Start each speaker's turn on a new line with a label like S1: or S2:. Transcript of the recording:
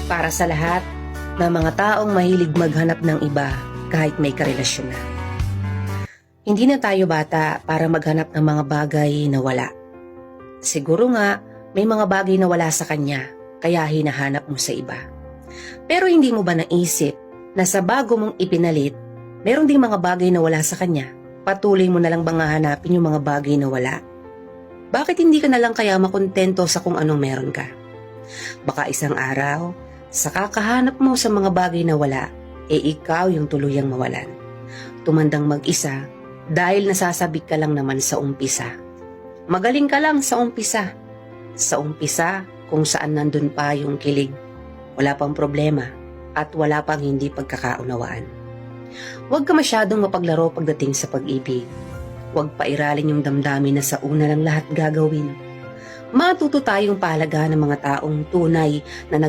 S1: Para sa lahat ng mga taong mahilig maghanap ng iba kahit may karelasyon na. Hindi na tayo bata para maghanap ng mga bagay na wala. Siguro nga, may mga bagay na wala sa kanya, kaya hinahanap mo sa iba. Pero hindi mo ba naisip na sa bago mong ipinalit, meron ding mga bagay na wala sa kanya? Patuloy mo na lang bang hahanapin yung mga bagay na wala? Bakit hindi ka na lang kaya makontento sa kung anong meron ka? Baka isang araw, sa kakahanap mo sa mga bagay na wala, ikaw yung tuluyang mawalan. Tumandang mag-isa dahil nasasabik ka lang naman sa umpisa. Magaling ka lang sa umpisa. Sa umpisa kung saan nandun pa yung kilig. Wala pang problema at wala pang hindi pagkakaunawaan. Huwag ka masyadong mapaglaro pagdating sa pag-ibig. Huwag pairalin yung damdamin na sa una lang lahat gagawin. Matuto tayong pahalagahan ng mga taong tunay na